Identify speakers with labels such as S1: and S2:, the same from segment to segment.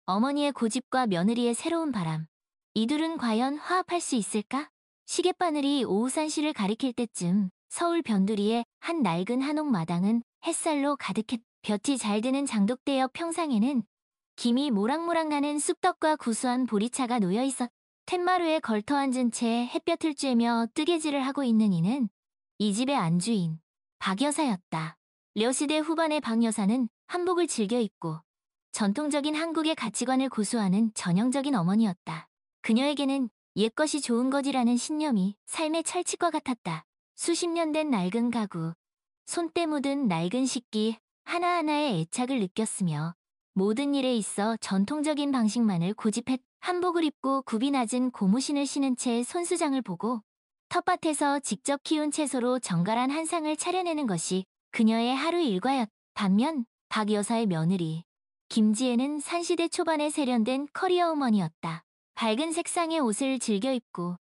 S1: 어머니의 고집과 며느리의 새로운 바람. 이 둘은 과연 화합할 수 있을까? 시갯바늘이 오우산시를 가리킬 때쯤 서울 변두리의 한 낡은 한옥 마당은 햇살로 가득했. 볕이 잘 드는 장독대 옆 평상에는 김이 모락모락 나는 쑥떡과 구수한 보리차가 놓여 있었. 텐마루에 걸터 앉은 채 햇볕을 쬐며 뜨개질을 하고 있는 이는 이 집의 안주인 박 여사였다. 려시대 후반의 박 여사는 한복을 즐겨 입고 전통적인 한국의 가치관을 고수하는 전형적인 어머니였다. 그녀에게는 옛것이 좋은 것이라는 신념이 삶의 철칙과 같았다. 수십 년 된 낡은 가구, 손때 묻은 낡은 식기 하나하나에 애착을 느꼈으며 모든 일에 있어 전통적인 방식만을 고집했. 한복을 입고 굽이 낮은 고무신을 신은 채 손수장을 보고 텃밭에서 직접 키운 채소로 정갈한 한상을 차려내는 것이 그녀의 하루 일과였. 반면 박 여사의 며느리 김지혜는 산시대 초반에 세련된 커리어 우먼이었다. 밝은 색상의 옷을 즐겨 입고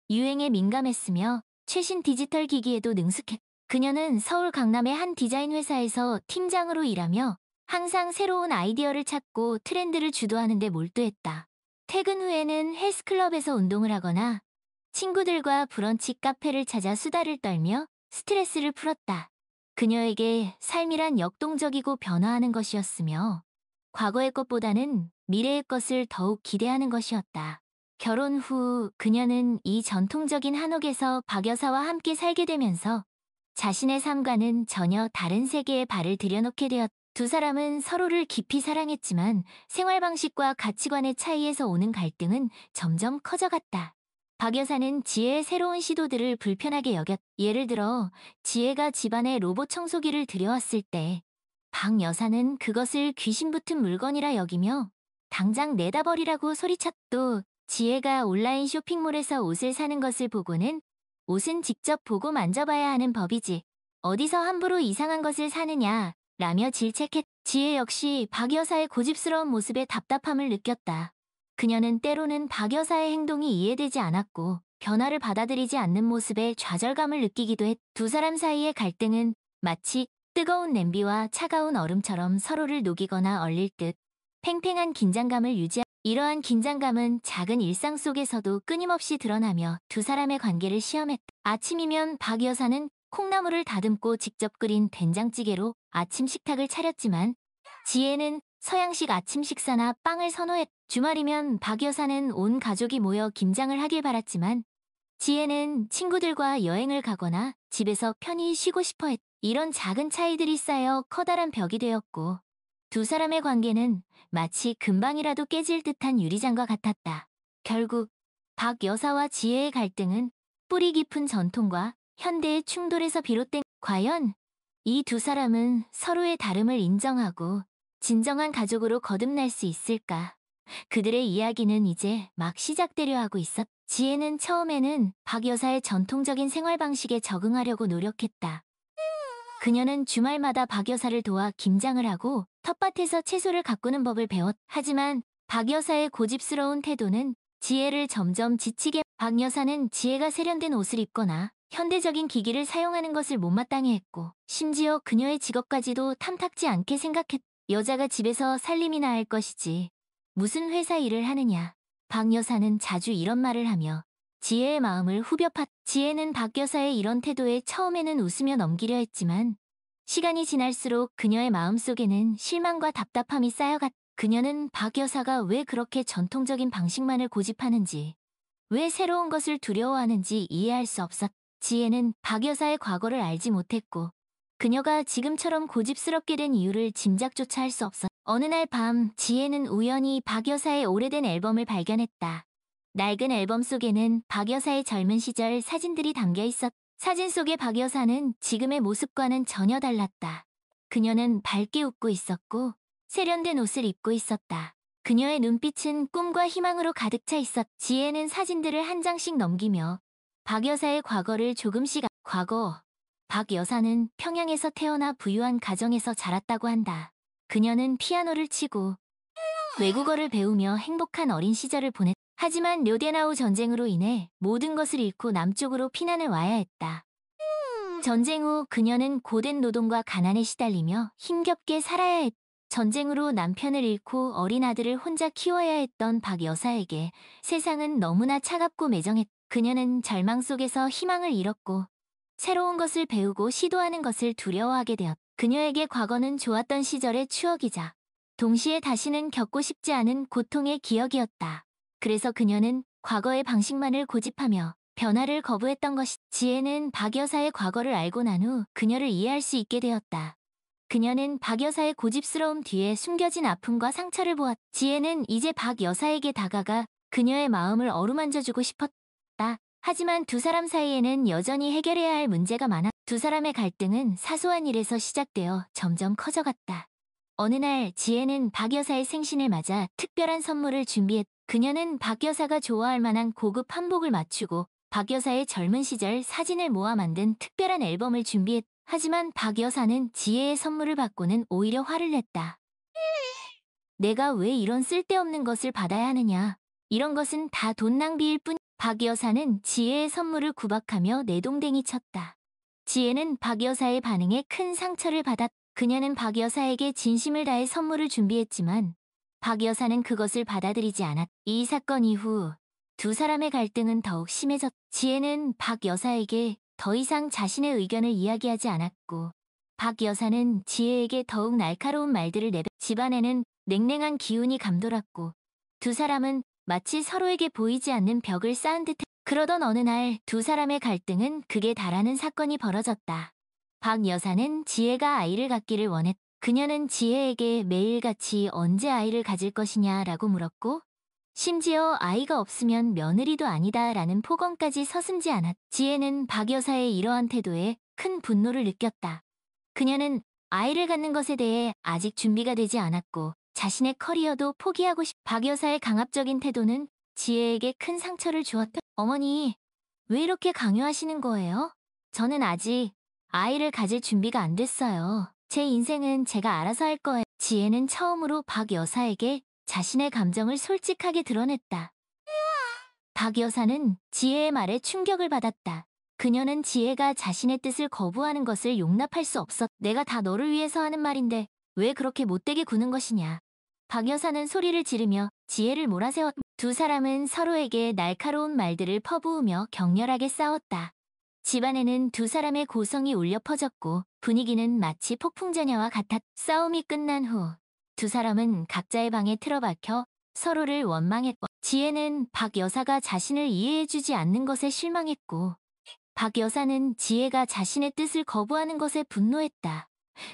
S1: 유행에 민감했으며 최신 디지털 기기에도 능숙했. 그녀는 서울 강남의 한 디자인 회사에서 팀장으로 일하며 항상 새로운 아이디어를 찾고 트렌드를 주도하는 데 몰두했다. 퇴근 후에는 헬스클럽에서 운동을 하거나 친구들과 브런치 카페를 찾아 수다를 떨며 스트레스를 풀었다. 그녀에게 삶이란 역동적이고 변화하는 것이었으며 과거의 것보다는 미래의 것을 더욱 기대하는 것이었다. 결혼 후 그녀는 이 전통적인 한옥에서 박 여사와 함께 살게 되면서 자신의 삶과는 전혀 다른 세계에 발을 들여놓게 되었다. 두 사람은 서로를 깊이 사랑했지만 생활 방식과 가치관의 차이에서 오는 갈등은 점점 커져갔다. 박 여사는 지혜의 새로운 시도들을 불편하게 여겼. 예를 들어 지혜가 집안에 로봇 청소기를 들여왔을 때 박 여사는 그것을 귀신 붙은 물건이라 여기며 당장 내다 버리라고 소리쳤. 또 지혜가 온라인 쇼핑몰에서 옷을 사는 것을 보고는 옷은 직접 보고 만져봐야 하는 법이지 어디서 함부로 이상한 것을 사느냐 라며 질책했. 지혜 역시 박 여사의 고집스러운 모습에 답답함을 느꼈다. 그녀는 때로는 박 여사의 행동이 이해되지 않았고 변화를 받아들이지 않는 모습에 좌절감을 느끼기도 했. 두 사람 사이의 갈등은 마치 뜨거운 냄비와 차가운 얼음처럼 서로를 녹이거나 얼릴 듯 팽팽한 긴장감을 유지하. 이러한 긴장감은 작은 일상 속에서도 끊임없이 드러나며 두 사람의 관계를 시험했다. 아침이면 박 여사는 콩나물을 다듬고 직접 끓인 된장찌개로 아침 식탁을 차렸지만 지혜는 서양식 아침 식사나 빵을 선호했. 주말이면 박 여사는 온 가족이 모여 김장을 하길 바랐지만 지혜는 친구들과 여행을 가거나 집에서 편히 쉬고 싶어 했. 이런 작은 차이들이 쌓여 커다란 벽이 되었고 두 사람의 관계는 마치 금방이라도 깨질 듯한 유리잔과 같았다. 결국 박 여사와 지혜의 갈등은 뿌리 깊은 전통과 현대의 충돌에서 비롯된. 과연 이 두 사람은 서로의 다름을 인정하고 진정한 가족으로 거듭날 수 있을까? 그들의 이야기는 이제 막 시작되려 하고 있었. 지혜는 처음에는 박 여사의 전통적인 생활 방식에 적응하려고 노력했다. 그녀는 주말마다 박 여사를 도와 김장을 하고 텃밭에서 채소를 가꾸는 법을 배웠. 하지만 박 여사의 고집스러운 태도는 지혜를 점점 지치게. 박 여사는 지혜가 세련된 옷을 입거나 현대적인 기기를 사용하는 것을 못마땅해 했고 심지어 그녀의 직업까지도 탐탁지 않게 생각했. 여자가 집에서 살림이나 할 것이지 무슨 회사 일을 하느냐. 박 여사는 자주 이런 말을 하며 지혜의 마음을 후벼 팠. 지혜는 박 여사의 이런 태도에 처음에는 웃으며 넘기려 했지만 시간이 지날수록 그녀의 마음속에는 실망과 답답함이 쌓여갔. 그녀는 박 여사가 왜 그렇게 전통적인 방식만을 고집하는지, 왜 새로운 것을 두려워하는지 이해할 수 없었. 지혜는 박 여사의 과거를 알지 못했고 그녀가 지금처럼 고집스럽게 된 이유를 짐작조차 할 수 없었. 어느 날 밤 지혜는 우연히 박 여사의 오래된 앨범을 발견했다. 낡은 앨범 속에는 박 여사의 젊은 시절 사진들이 담겨 있었. 사진 속의 박 여사는 지금의 모습과는 전혀 달랐다. 그녀는 밝게 웃고 있었고 세련된 옷을 입고 있었다. 그녀의 눈빛은 꿈과 희망으로 가득 차 있었. 지혜는 사진들을 한 장씩 넘기며 박 여사의 과거를 조금씩. 과거. 박 여사는 평양에서 태어나 부유한 가정에서 자랐다고 한다. 그녀는 피아노를 치고 외국어를 배우며 행복한 어린 시절을 보냈. 하지만 료데나우 전쟁으로 인해 모든 것을 잃고 남쪽으로 피난을 와야 했다. 전쟁 후 그녀는 고된 노동과 가난에 시달리며 힘겹게 살아야 했. 전쟁으로 남편을 잃고 어린 아들을 혼자 키워야 했던 박 여사에게 세상은 너무나 차갑고 매정했. 그녀는 절망 속에서 희망을 잃었고 새로운 것을 배우고 시도하는 것을 두려워하게 되었. 그녀에게 과거는 좋았던 시절의 추억이자 동시에 다시는 겪고 싶지 않은 고통의 기억이었다. 그래서 그녀는 과거의 방식만을 고집하며 변화를 거부했던 것이. 지혜는 박 여사의 과거를 알고 난 후 그녀를 이해할 수 있게 되었다. 그녀는 박 여사의 고집스러움 뒤에 숨겨진 아픔과 상처를 보았. 지혜는 이제 박 여사에게 다가가 그녀의 마음을 어루만져주고 싶었다. 하지만 두 사람 사이에는 여전히 해결해야 할 문제가 많아. 두 사람의 갈등은 사소한 일에서 시작되어 점점 커져갔다. 어느 날 지혜는 박 여사의 생신을 맞아 특별한 선물을 준비했. 그녀는 박 여사가 좋아할 만한 고급 한복을 맞추고 박 여사의 젊은 시절 사진을 모아 만든 특별한 앨범을 준비했. 하지만 박 여사는 지혜의 선물을 받고는 오히려 화를 냈다. 내가 왜 이런 쓸데없는 것을 받아야 하느냐. 이런 것은 다 돈 낭비일 뿐. 박 여사는 지혜의 선물을 구박하며 내동댕이 쳤다. 지혜는 박 여사의 반응에 큰 상처를 받았. 그녀는 박 여사에게 진심을 다해 선물을 준비했지만 박 여사는 그것을 받아들이지 않았. 이 사건 이후 두 사람의 갈등은 더욱 심해졌. 지혜는 박 여사에게 더 이상 자신의 의견을 이야기하지 않았고 박 여사는 지혜에게 더욱 날카로운 말들을 내뱉. 집안에는 냉랭한 기운이 감돌았고 두 사람은 마치 서로에게 보이지 않는 벽을 쌓은 듯해. 그러던 어느 날 두 사람의 갈등은 극에 달하는 사건이 벌어졌다. 박 여사는 지혜가 아이를 갖기를 원했. 그녀는 지혜에게 매일같이 언제 아이를 가질 것이냐라고 물었고 심지어 아이가 없으면 며느리도 아니다라는 폭언까지 서슴지 않았. 지혜는 박 여사의 이러한 태도에 큰 분노를 느꼈다. 그녀는 아이를 갖는 것에 대해 아직 준비가 되지 않았고 자신의 커리어도 포기하고 싶. 박 여사의 강압적인 태도는 지혜에게 큰 상처를 주었다. 어머니, 왜 이렇게 강요하시는 거예요? 저는 아직 아이를 가질 준비가 안 됐어요. 제 인생은 제가 알아서 할 거예요. 지혜는 처음으로 박 여사에게 자신의 감정을 솔직하게 드러냈다. 박 여사는 지혜의 말에 충격을 받았다. 그녀는 지혜가 자신의 뜻을 거부하는 것을 용납할 수 없었. 내가 다 너를 위해서 하는 말인데 왜 그렇게 못되게 구는 것이냐. 박 여사는 소리를 지르며 지혜를 몰아세웠. 두 사람은 서로에게 날카로운 말들을 퍼부으며 격렬하게 싸웠다. 집안에는 두 사람의 고성이 울려 퍼졌고 분위기는 마치 폭풍전야와 같았. 싸움이 끝난 후 두 사람은 각자의 방에 틀어박혀 서로를 원망했고 지혜는 박 여사가 자신을 이해해주지 않는 것에 실망했고 박 여사는 지혜가 자신의 뜻을 거부하는 것에 분노했다.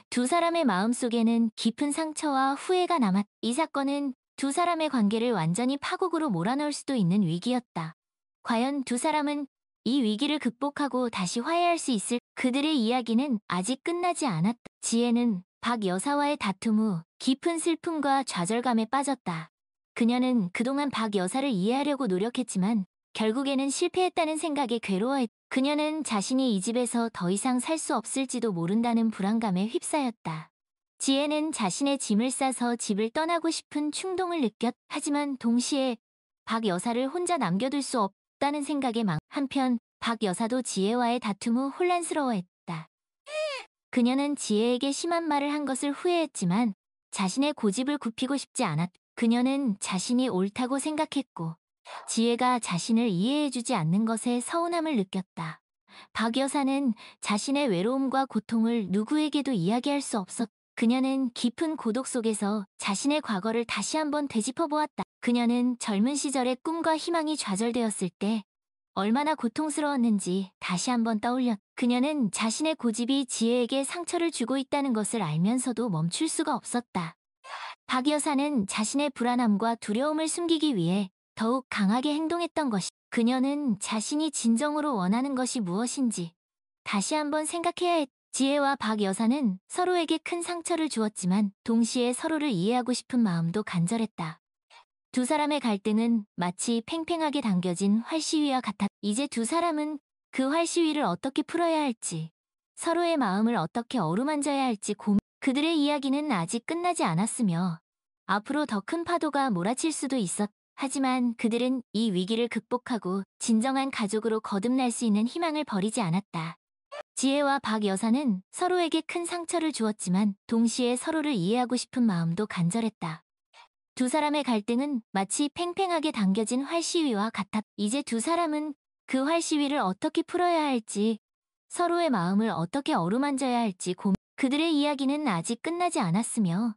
S1: 두 사람의 마음속에는 깊은 상처와 후회가 남았. 이 사건은 두 사람의 관계를 완전히 파국으로 몰아넣을 수도 있는 위기였다. 과연 두 사람은 이 위기를 극복하고 다시 화해할 수 있을? 그들의 이야기는 아직 끝나지 않았다. 지혜는 박 여사와의 다툼 후 깊은 슬픔과 좌절감에 빠졌다. 그녀는 그동안 박 여사를 이해하려고 노력했지만 결국에는 실패했다는 생각에 괴로워했다. 그녀는 자신이 이 집에서 더 이상 살 수 없을지도 모른다는 불안감에 휩싸였다. 지혜는 자신의 짐을 싸서 집을 떠나고 싶은 충동을 느꼈. 하지만 동시에 박 여사를 혼자 남겨둘 수 없다는 생각에 한편 박 여사도 지혜와의 다툼 후 혼란스러워했다. 그녀는 지혜에게 심한 말을 한 것을 후회했지만 자신의 고집을 굽히고 싶지 않았. 그녀는 자신이 옳다고 생각했고 지혜가 자신을 이해해주지 않는 것에 서운함을 느꼈다. 박 여사는 자신의 외로움과 고통을 누구에게도 이야기할 수 없었. 그녀는 깊은 고독 속에서 자신의 과거를 다시 한번 되짚어보았다. 그녀는 젊은 시절의 꿈과 희망이 좌절되었을 때 얼마나 고통스러웠는지 다시 한번 떠올렸. 그녀는 자신의 고집이 지혜에게 상처를 주고 있다는 것을 알면서도 멈출 수가 없었다. 박 여사는 자신의 불안함과 두려움을 숨기기 위해 더욱 강하게 행동했던 것이. 그녀는 자신이 진정으로 원하는 것이 무엇인지 다시 한번 생각해야 했. 지혜와 박 여사는 서로에게 큰 상처를 주었지만 동시에 서로를 이해하고 싶은 마음도 간절했다. 두 사람의 갈등은 마치 팽팽하게 당겨진 활시위와 같았. 이제 두 사람은 그 활시위를 어떻게 풀어야 할지, 서로의 마음을 어떻게 어루만져야 할지 고민. 그들의 이야기는 아직 끝나지 않았으며 앞으로 더 큰 파도가 몰아칠 수도 있었. 하지만 그들은 이 위기를 극복하고 진정한 가족으로 거듭날 수 있는 희망을 버리지 않았다. 지혜와 박 여사는 서로에게 큰 상처를 주었지만 동시에 서로를 이해하고 싶은 마음도 간절했다. 두 사람의 갈등은 마치 팽팽하게 당겨진 활시위와 같았. 이제 두 사람은 그 활시위를 어떻게 풀어야 할지, 서로의 마음을 어떻게 어루만져야 할지 그들의 이야기는 아직 끝나지 않았으며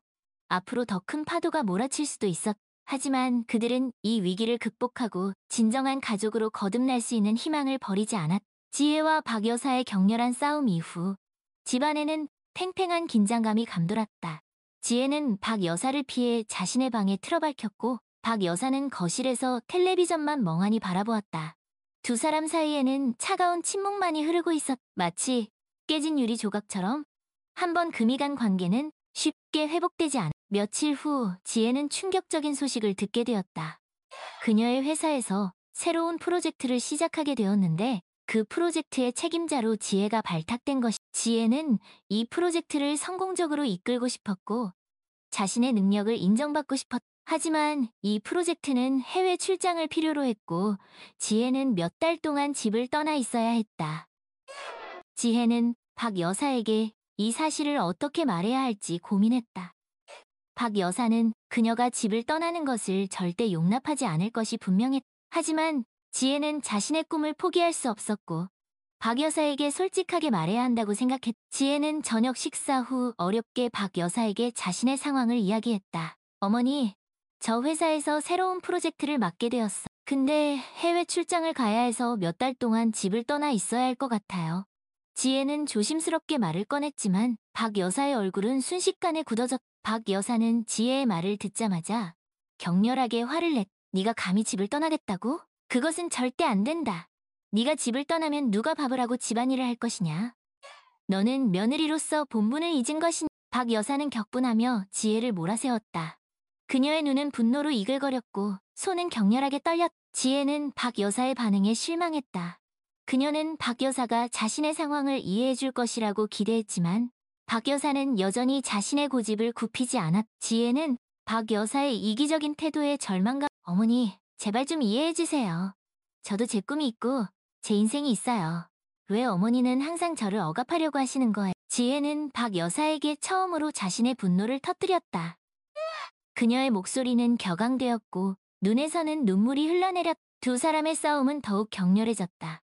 S1: 앞으로 더 큰 파도가 몰아칠 수도 있었. 하지만 그들은 이 위기를 극복하고 진정한 가족으로 거듭날 수 있는 희망을 버리지 않았. 지혜와 박 여사의 격렬한 싸움 이후 집안에는 팽팽한 긴장감이 감돌았다. 지혜는 박 여사를 피해 자신의 방에 틀어박혔고 박 여사는 거실에서 텔레비전만 멍하니 바라보았다. 두 사람 사이에는 차가운 침묵만이 흐르고 마치 깨진 유리 조각처럼 한 번 금이 간 관계는 쉽게 회복되지 않아. 며칠 후 지혜는 충격적인 소식을 듣게 되었다. 그녀의 회사에서 새로운 프로젝트를 시작하게 되었는데 그 프로젝트의 책임자로 지혜가 발탁된 것이. 지혜는 이 프로젝트를 성공적으로 이끌고 싶었고 자신의 능력을 인정받고 싶었. 하지만 이 프로젝트는 해외 출장을 필요로 했고 지혜는 몇 달 동안 집을 떠나 있어야 했다. 지혜는 박 여사에게 이 사실을 어떻게 말해야 할지 고민했다. 박 여사는 그녀가 집을 떠나는 것을 절대 용납하지 않을 것이 분명했. 하지만 지혜는 자신의 꿈을 포기할 수 없었고 박 여사에게 솔직하게 말해야 한다고 생각했. 지혜는 저녁 식사 후 어렵게 박 여사에게 자신의 상황을 이야기했다. 어머니, 저 회사에서 새로운 프로젝트를 맡게 되었어. 근데 해외 출장을 가야 해서 몇 달 동안 집을 떠나 있어야 할 것 같아요. 지혜는 조심스럽게 말을 꺼냈지만 박 여사의 얼굴은 순식간에 굳어졌. 박 여사는 지혜의 말을 듣자마자 격렬하게 화를 냈. 네가 감히 집을 떠나겠다고? 그것은 절대 안 된다. 네가 집을 떠나면 누가 밥을 하고 집안일을 할 것이냐? 너는 며느리로서 본분을 잊은 것이니. 박 여사는 격분하며 지혜를 몰아세웠다. 그녀의 눈은 분노로 이글거렸고 손은 격렬하게 떨렸. 지혜는 박 여사의 반응에 실망했다. 그녀는 박 여사가 자신의 상황을 이해해줄 것이라고 기대했지만 박 여사는 여전히 자신의 고집을 굽히지 않았. 지혜는 박 여사의 이기적인 태도에 절망감. 어머니, 제발 좀 이해해주세요. 저도 제 꿈이 있고 제 인생이 있어요. 왜 어머니는 항상 저를 억압하려고 하시는 거예요? 지혜는 박 여사에게 처음으로 자신의 분노를 터뜨렸다. 그녀의 목소리는 격앙되었고 눈에서는 눈물이 흘러내렸. 두 사람의 싸움은 더욱 격렬해졌다.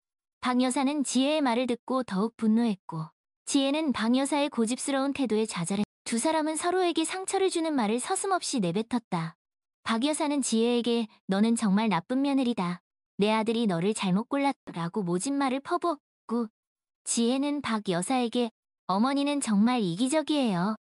S1: 박 여사는 지혜의 말을 듣고 더욱 분노했고 지혜는 박 여사의 고집스러운 태도에 좌절했. 두 사람은 서로에게 상처를 주는 말을 서슴없이 내뱉었다. 박 여사는 지혜에게 너는 정말 나쁜 며느리다. 내 아들이 너를 잘못 골랐라고 모진 말을 퍼부었고 지혜는 박 여사에게 어머니는 정말 이기적이에요.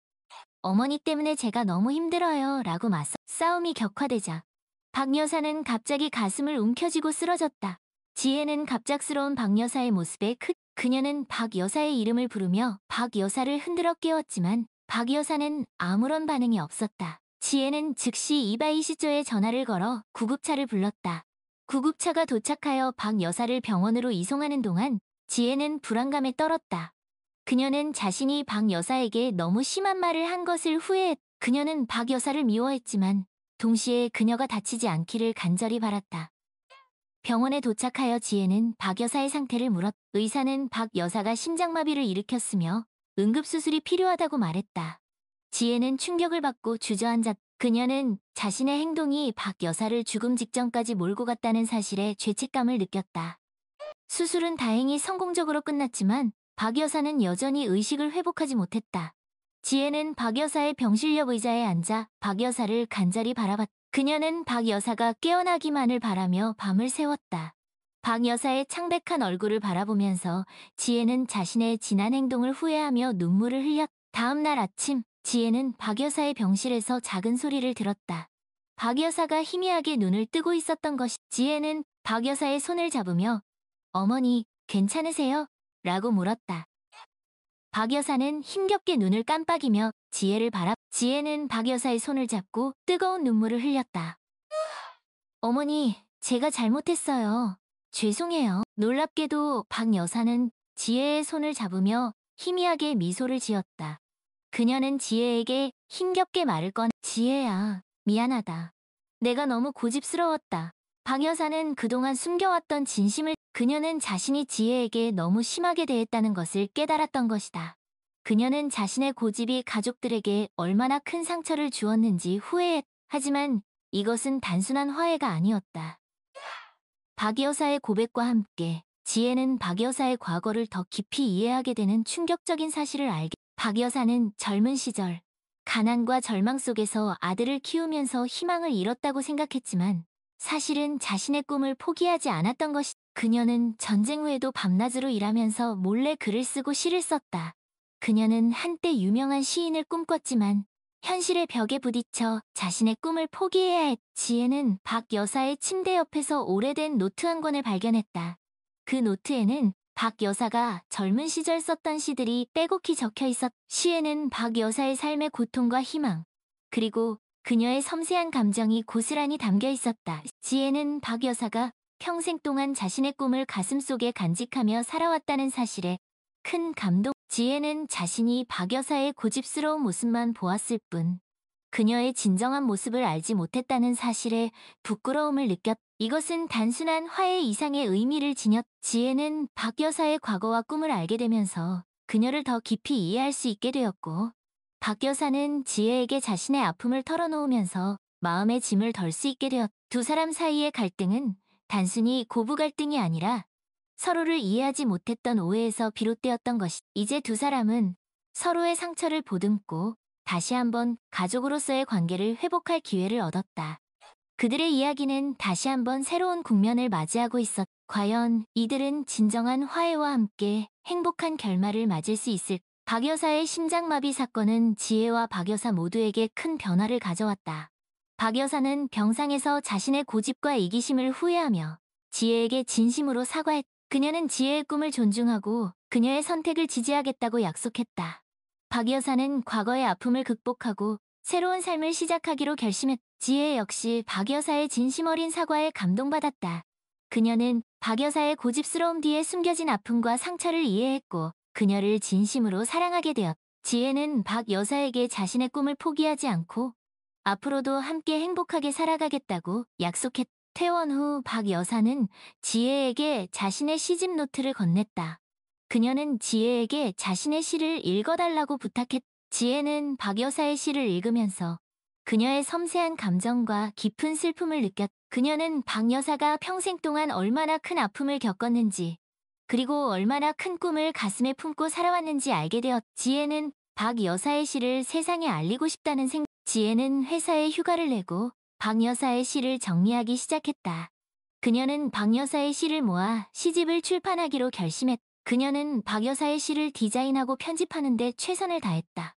S1: 어머니 때문에 제가 너무 힘들어요 라고 맞서. 싸움이 격화되자 박 여사는 갑자기 가슴을 움켜쥐고 쓰러졌다. 지혜는 갑작스러운 박 여사의 모습에 그녀는 박 여사의 이름을 부르며 박 여사를 흔들어 깨웠지만 박 여사는 아무런 반응이 없었다. 지혜는 즉시 이바이시조에 전화를 걸어 구급차를 불렀다. 구급차가 도착하여 박 여사를 병원으로 이송하는 동안 지혜는 불안감에 떨었다. 그녀는 자신이 박 여사에게 너무 심한 말을 한 것을 후회했. 그녀는 박 여사를 미워했지만 동시에 그녀가 다치지 않기를 간절히 바랐다. 병원에 도착하여 지혜는 박 여사의 상태를 물었. 의사는 박 여사가 심장마비를 일으켰으며 응급수술이 필요하다고 말했다. 지혜는 충격을 받고 주저앉았. 그녀는 자신의 행동이 박 여사를 죽음 직전까지 몰고 갔다는 사실에 죄책감을 느꼈다. 수술은 다행히 성공적으로 끝났지만 박 여사는 여전히 의식을 회복하지 못했다. 지혜는 박 여사의 병실옆 의자에 앉아 박 여사를 간절히 바라봤다. 그녀는 박 여사가 깨어나기만을 바라며 밤을 새웠다. 박 여사의 창백한 얼굴을 바라보면서 지혜는 자신의 지난 행동을 후회하며 눈물을 흘렸다. 다음 날 아침 지혜는 박 여사의 병실에서 작은 소리를 들었다. 박 여사가 희미하게 눈을 뜨고 있었던 것이. 지혜는 박 여사의 손을 잡으며 어머니, 괜찮으세요? 라고 물었다. 박 여사는 힘겹게 눈을 깜빡이며 지혜를 지혜는 박 여사의 손을 잡고 뜨거운 눈물을 흘렸다. 어머니, 제가 잘못했어요. 죄송해요. 놀랍게도 박 여사는 지혜의 손을 잡으며 희미하게 미소를 지었다. 그녀는 지혜에게 힘겹게 말을 꺼내. 지혜야, 미안하다. 내가 너무 고집스러웠다. 박 여사는 그동안 숨겨왔던 진심을. 그녀는 자신이 지혜에게 너무 심하게 대했다는 것을 깨달았던 것이다. 그녀는 자신의 고집이 가족들에게 얼마나 큰 상처를 주었는지 후회했. 하지만 이것은 단순한 화해가 아니었다. 박 여사의 고백과 함께 지혜는 박 여사의 과거를 더 깊이 이해하게 되는 충격적인 사실을 알게. 박 여사는 젊은 시절 가난과 절망 속에서 아들을 키우면서 희망을 잃었다고 생각했지만 사실은 자신의 꿈을 포기하지 않았던 것이. 그녀는 전쟁 후에도 밤낮으로 일하면서 몰래 글을 쓰고 시를 썼다. 그녀는 한때 유명한 시인을 꿈꿨지만 현실의 벽에 부딪혀 자신의 꿈을 포기해야 했. 지혜는 박 여사의 침대 옆에서 오래된 노트 한 권을 발견했다. 그 노트에는 박 여사가 젊은 시절 썼던 시들이 빼곡히 적혀 있었. 시에는 박 여사의 삶의 고통과 희망, 그리고 그녀의 섬세한 감정이 고스란히 담겨 있었다. 지혜는 박 여사가 평생 동안 자신의 꿈을 가슴속에 간직하며 살아왔다는 사실에 큰 감동. 지혜는 자신이 박 여사의 고집스러운 모습만 보았을 뿐 그녀의 진정한 모습을 알지 못했다는 사실에 부끄러움을 느꼈. 이것은 단순한 화해 이상의 의미를 지녔. 지혜는 박 여사의 과거와 꿈을 알게 되면서 그녀를 더 깊이 이해할 수 있게 되었고, 박 여사는 지혜에게 자신의 아픔을 털어놓으면서 마음의 짐을 덜 수 있게 되었. 두 사람 사이의 갈등은 단순히 고부 갈등이 아니라 서로를 이해하지 못했던 오해에서 비롯되었던 것이. 이제 두 사람은 서로의 상처를 보듬고 다시 한번 가족으로서의 관계를 회복할 기회를 얻었다. 그들의 이야기는 다시 한번 새로운 국면을 맞이하고 있었. 과연 이들은 진정한 화해와 함께 행복한 결말을 맞을 수 있을. 박 여사의 심장마비 사건은 지혜와 박 여사 모두에게 큰 변화를 가져왔다. 박 여사는 병상에서 자신의 고집과 이기심을 후회하며 지혜에게 진심으로 사과했. 그녀는 지혜의 꿈을 존중하고 그녀의 선택을 지지하겠다고 약속했다. 박 여사는 과거의 아픔을 극복하고 새로운 삶을 시작하기로 결심했. 지혜 역시 박 여사의 진심 어린 사과에 감동받았다. 그녀는 박 여사의 고집스러움 뒤에 숨겨진 아픔과 상처를 이해했고 그녀를 진심으로 사랑하게 되었. 지혜는 박 여사에게 자신의 꿈을 포기하지 않고 앞으로도 함께 행복하게 살아가겠다고 약속했. 퇴원 후 박 여사는 지혜에게 자신의 시집 노트를 건넸다. 그녀는 지혜에게 자신의 시를 읽어달라고 부탁했. 지혜는 박 여사의 시를 읽으면서 그녀의 섬세한 감정과 깊은 슬픔을 느꼈. 그녀는 박 여사가 평생 동안 얼마나 큰 아픔을 겪었는지, 그리고 얼마나 큰 꿈을 가슴에 품고 살아왔는지 알게 되었. 지혜는 박 여사의 시를 세상에 알리고 싶다는 생각. 지혜는 회사에 휴가를 내고 박 여사의 시를 정리하기 시작했다. 그녀는 박 여사의 시를 모아 시집을 출판하기로 결심했. 그녀는 박 여사의 시를 디자인하고 편집하는 데 최선을 다했다.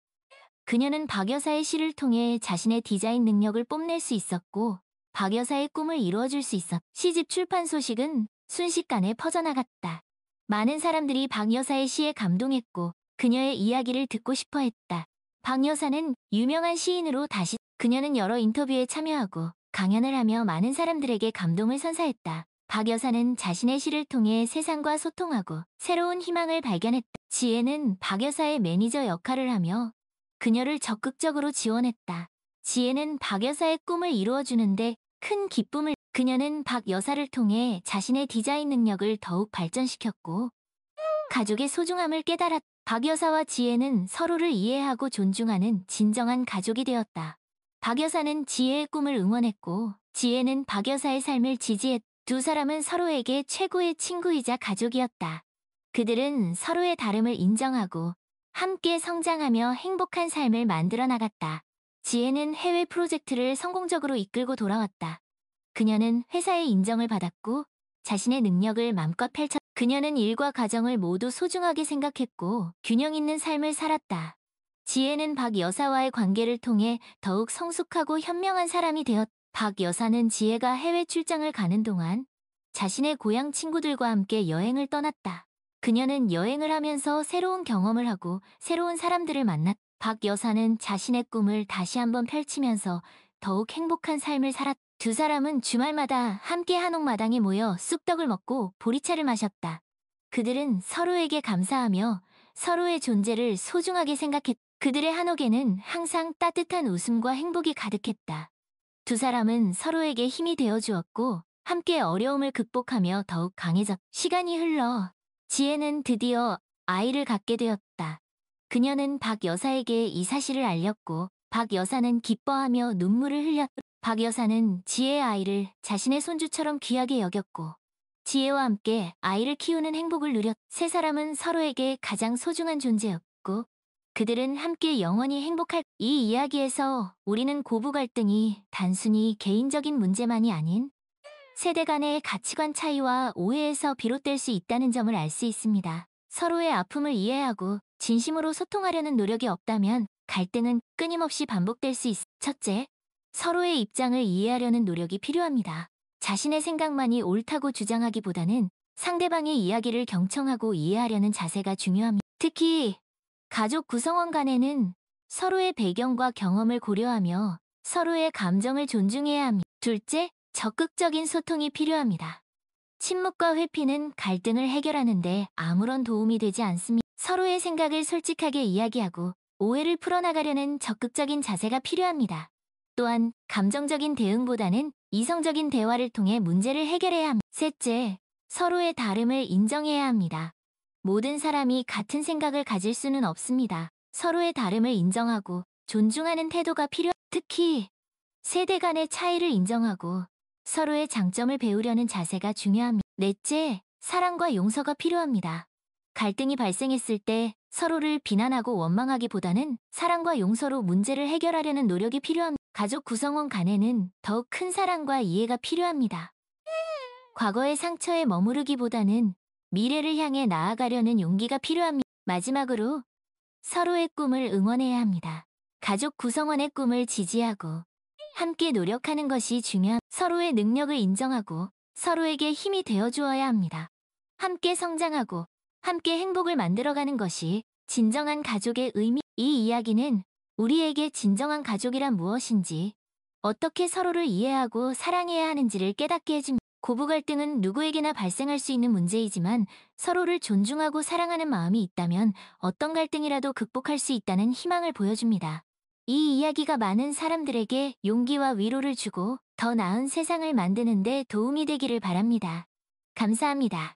S1: 그녀는 박 여사의 시를 통해 자신의 디자인 능력을 뽐낼 수 있었고 박 여사의 꿈을 이루어줄 수 있었. 시집 출판 소식은 순식간에 퍼져나갔다. 많은 사람들이 박 여사의 시에 감동했고 그녀의 이야기를 듣고 싶어 했다. 박 여사는 유명한 시인으로 다시. 그녀는 여러 인터뷰에 참여하고 강연을 하며 많은 사람들에게 감동을 선사했다. 박 여사는 자신의 시를 통해 세상과 소통하고 새로운 희망을 발견했다. 지혜는 박 여사의 매니저 역할을 하며 그녀를 적극적으로 지원했다. 지혜는 박 여사의 꿈을 이루어주는데 큰 기쁨을. 그녀는 박 여사를 통해 자신의 디자인 능력을 더욱 발전시켰고 가족의 소중함을 깨달았. 박 여사와 지혜는 서로를 이해하고 존중하는 진정한 가족이 되었다. 박 여사는 지혜의 꿈을 응원했고 지혜는 박 여사의 삶을 지지했. 두 사람은 서로에게 최고의 친구이자 가족이었다. 그들은 서로의 다름을 인정하고 함께 성장하며 행복한 삶을 만들어 나갔다. 지혜는 해외 프로젝트를 성공적으로 이끌고 돌아왔다. 그녀는 회사의 인정을 받았고 자신의 능력을 맘껏 펼쳤. 그녀는 일과 가정을 모두 소중하게 생각했고 균형 있는 삶을 살았다. 지혜는 박 여사와의 관계를 통해 더욱 성숙하고 현명한 사람이 되었. 박 여사는 지혜가 해외 출장을 가는 동안 자신의 고향 친구들과 함께 여행을 떠났다. 그녀는 여행을 하면서 새로운 경험을 하고 새로운 사람들을 만났. 박 여사는 자신의 꿈을 다시 한번 펼치면서 더욱 행복한 삶을 살았. 두 사람은 주말마다 함께 한옥마당에 모여 쑥떡을 먹고 보리차를 마셨다. 그들은 서로에게 감사하며 서로의 존재를 소중하게 생각했. 그들의 한옥에는 항상 따뜻한 웃음과 행복이 가득했다. 두 사람은 서로에게 힘이 되어 주었고 함께 어려움을 극복하며 더욱 강해졌. 시간이 흘러 지혜는 드디어 아이를 갖게 되었다. 그녀는 박 여사에게 이 사실을 알렸고 박 여사는 기뻐하며 눈물을 흘렸. 박 여사는 지혜의 아이를 자신의 손주처럼 귀하게 여겼고 지혜와 함께 아이를 키우는 행복을 누렸. 세 사람은 서로에게 가장 소중한 존재였고 그들은 함께 영원히 행복할. 이 이야기에서 우리는 고부 갈등이 단순히 개인적인 문제만이 아닌 세대 간의 가치관 차이와 오해에서 비롯될 수 있다는 점을 알 수 있습니다. 서로의 아픔을 이해하고 진심으로 소통하려는 노력이 없다면 갈등은 끊임없이 반복될 수 있. 첫째, 서로의 입장을 이해하려는 노력이 필요합니다. 자신의 생각만이 옳다고 주장하기보다는 상대방의 이야기를 경청하고 이해하려는 자세가 중요합니다. 특히 가족 구성원 간에는 서로의 배경과 경험을 고려하며 서로의 감정을 존중해야 합니다. 둘째, 적극적인 소통이 필요합니다. 침묵과 회피는 갈등을 해결하는데 아무런 도움이 되지 않습니다. 서로의 생각을 솔직하게 이야기하고 오해를 풀어나가려는 적극적인 자세가 필요합니다. 또한 감정적인 대응보다는 이성적인 대화를 통해 문제를 해결해야 합니다. 셋째, 서로의 다름을 인정해야 합니다. 모든 사람이 같은 생각을 가질 수는 없습니다. 서로의 다름을 인정하고 존중하는 태도가 필요. 특히 세대 간의 차이를 인정하고 서로의 장점을 배우려는 자세가 중요합니다. 넷째, 사랑과 용서가 필요합니다. 갈등이 발생했을 때 서로를 비난하고 원망하기보다는 사랑과 용서로 문제를 해결하려는 노력이 필요합니다. 가족 구성원 간에는 더욱 큰 사랑과 이해가 필요합니다. 과거의 상처에 머무르기보다는 미래를 향해 나아가려는 용기가 필요합니다. 마지막으로 서로의 꿈을 응원해야 합니다. 가족 구성원의 꿈을 지지하고 함께 노력하는 것이 중요합니다. 서로의 능력을 인정하고 서로에게 힘이 되어 주어야 합니다. 함께 성장하고 함께 행복을 만들어가는 것이 진정한 가족의 의미. 이 이야기는 우리에게 진정한 가족이란 무엇인지, 어떻게 서로를 이해하고 사랑해야 하는지를 깨닫게 해줍니다. 고부 갈등은 누구에게나 발생할 수 있는 문제이지만 서로를 존중하고 사랑하는 마음이 있다면 어떤 갈등이라도 극복할 수 있다는 희망을 보여줍니다. 이 이야기가 많은 사람들에게 용기와 위로를 주고 더 나은 세상을 만드는 데 도움이 되기를 바랍니다. 감사합니다.